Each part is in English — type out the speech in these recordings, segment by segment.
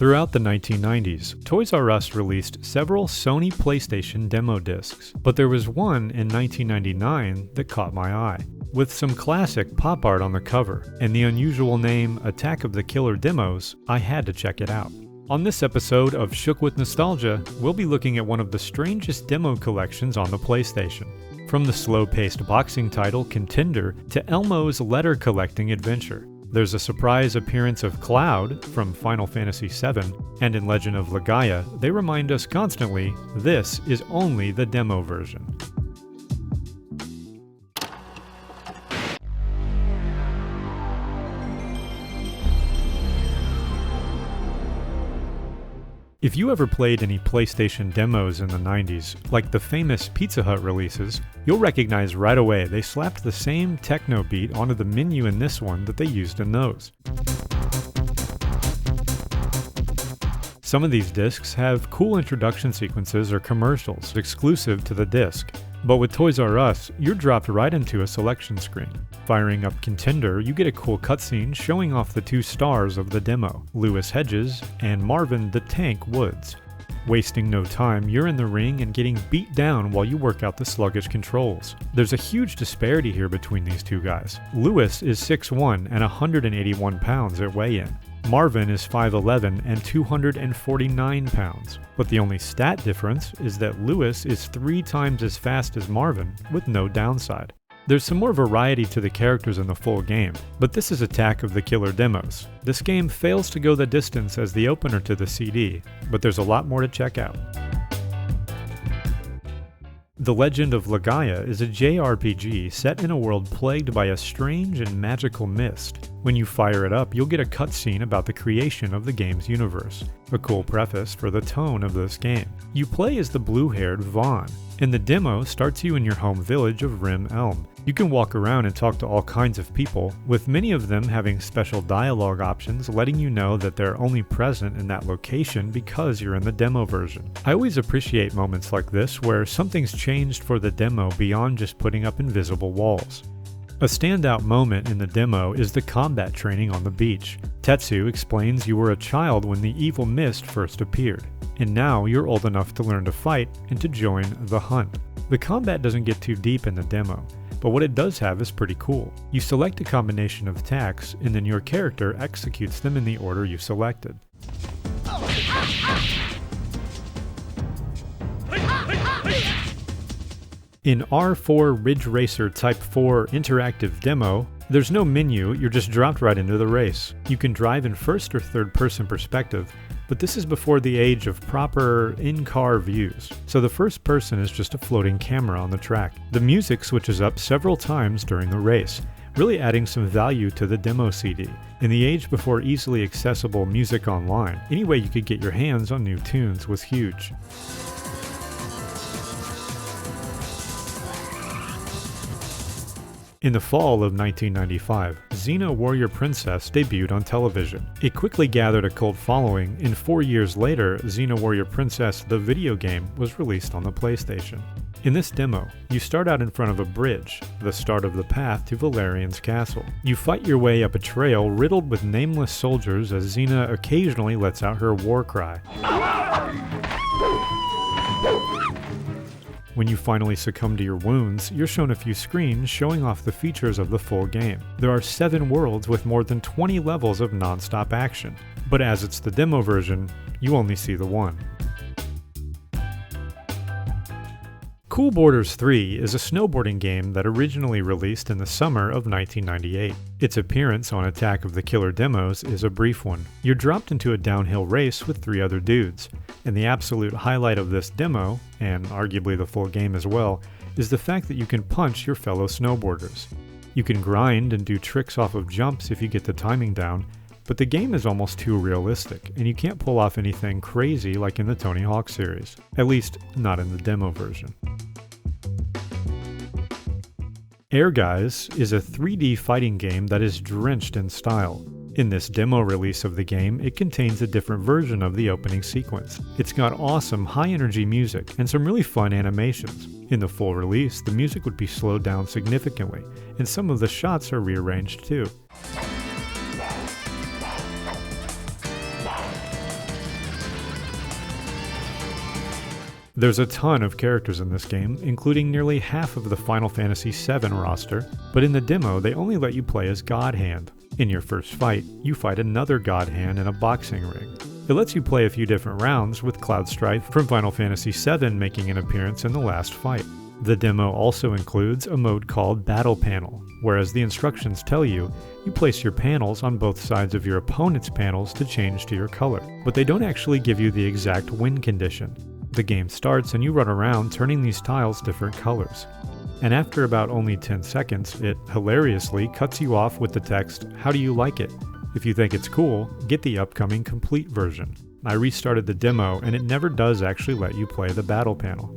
Throughout the 1990s, Toys R Us released several Sony PlayStation demo discs, but there was one in 1999 that caught my eye. With some classic pop art on the cover and the unusual name Attack of the Killer Demos, I had to check it out. On this episode of Shook with Nostalgia, we'll be looking at one of the strangest demo collections on the PlayStation. From the slow-paced boxing title Contender to Elmo's letter-collecting adventure. There's a surprise appearance of Cloud from Final Fantasy VII, and in Legend of Legaia, they remind us constantly, this is only the demo version. If you ever played any PlayStation demos in the 90s, like the famous Pizza Hut releases, you'll recognize right away they slapped the same techno beat onto the menu in this one that they used in those. Some of these discs have cool introduction sequences or commercials exclusive to the disc, but with Toys R Us, you're dropped right into a selection screen. Firing up Contender, you get a cool cutscene showing off the two stars of the demo, Lewis Hedges and Marvin the Tank Woods. Wasting no time, you're in the ring and getting beat down while you work out the sluggish controls. There's a huge disparity here between these two guys. Lewis is 6'1" and 181 pounds at weigh-in. Marvin is 5'11" and 249 pounds. But the only stat difference is that Lewis is 3 times as fast as Marvin, with no downside. There's some more variety to the characters in the full game, but this is Attack of the Killer Demos. This game fails to go the distance as the opener to the CD, but there's a lot more to check out. The Legend of Legaia is a JRPG set in a world plagued by a strange and magical mist. When you fire it up, you'll get a cutscene about the creation of the game's universe. A cool preface for the tone of this game. You play as the blue-haired Vaughn, and the demo starts you in your home village of Rim Elm. You can walk around and talk to all kinds of people, with many of them having special dialogue options letting you know that they're only present in that location because you're in the demo version. I always appreciate moments like this where something's changed for the demo beyond just putting up invisible walls. A standout moment in the demo is the combat training on the beach. Tetsu explains you were a child when the evil mist first appeared, and now you're old enough to learn to fight and to join the hunt. The combat doesn't get too deep in the demo, but what it does have is pretty cool. You select a combination of attacks, and then your character executes them in the order you selected. In R4 Ridge Racer Type 4 interactive demo, there's no menu, you're just dropped right into the race. You can drive in first or third person perspective, but this is before the age of proper in-car views, so the first person is just a floating camera on the track. The music switches up several times during the race, really adding some value to the demo CD. In the age before easily accessible music online, any way you could get your hands on new tunes was huge. In the fall of 1995, Xena Warrior Princess debuted on television. It quickly gathered a cult following, and 4 years later, Xena Warrior Princess the video game was released on the PlayStation. In this demo, you start out in front of a bridge, the start of the path to Valerian's castle. You fight your way up a trail riddled with nameless soldiers as Xena occasionally lets out her war cry. When you finally succumb to your wounds, you're shown a few screens showing off the features of the full game. There are 7 worlds with more than 20 levels of non-stop action, but as it's the demo version, you only see the one. Cool Borders 3 is a snowboarding game that originally released in the summer of 1998. Its appearance on Attack of the Killer Demos is a brief one. You're dropped into a downhill race with 3 other dudes, and the absolute highlight of this demo, and arguably the full game as well, is the fact that you can punch your fellow snowboarders. You can grind and do tricks off of jumps if you get the timing down, but the game is almost too realistic, and you can't pull off anything crazy like in the Tony Hawk series. At least, not in the demo version. Ehrgeiz is a 3D fighting game that is drenched in style. In this demo release of the game, it contains a different version of the opening sequence. It's got awesome high-energy music and some really fun animations. In the full release, the music would be slowed down significantly, and some of the shots are rearranged too. There's a ton of characters in this game, including nearly half of the Final Fantasy VII roster, but in the demo they only let you play as God Hand. In your first fight, you fight another God Hand in a boxing ring. It lets you play a few different rounds, with Cloud Strife from Final Fantasy VII making an appearance in the last fight. The demo also includes a mode called Battle Panel, whereas the instructions tell you, you place your panels on both sides of your opponent's panels to change to your color, but they don't actually give you the exact win condition. The game starts and you run around turning these tiles different colors. And after about only 10 seconds, it hilariously cuts you off with the text, "How do you like it? If you think it's cool, get the upcoming complete version." I restarted the demo and it never does actually let you play the battle panel.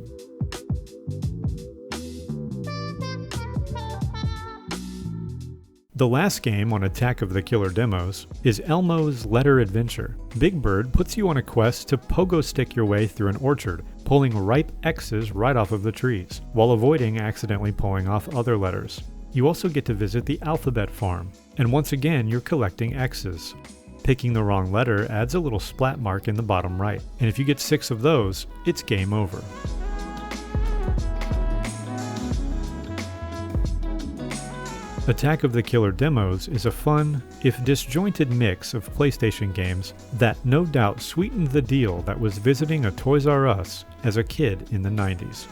The last game on Attack of the Killer demos is Elmo's Letter Adventure. Big Bird puts you on a quest to pogo stick your way through an orchard, pulling ripe X's right off of the trees, while avoiding accidentally pulling off other letters. You also get to visit the Alphabet Farm, and once again you're collecting X's. Picking the wrong letter adds a little splat mark in the bottom right, and if you get 6 of those, it's game over. Attack of the Killer Demos is a fun, if disjointed mix of PlayStation games that no doubt sweetened the deal that was visiting a Toys R Us as a kid in the 90s.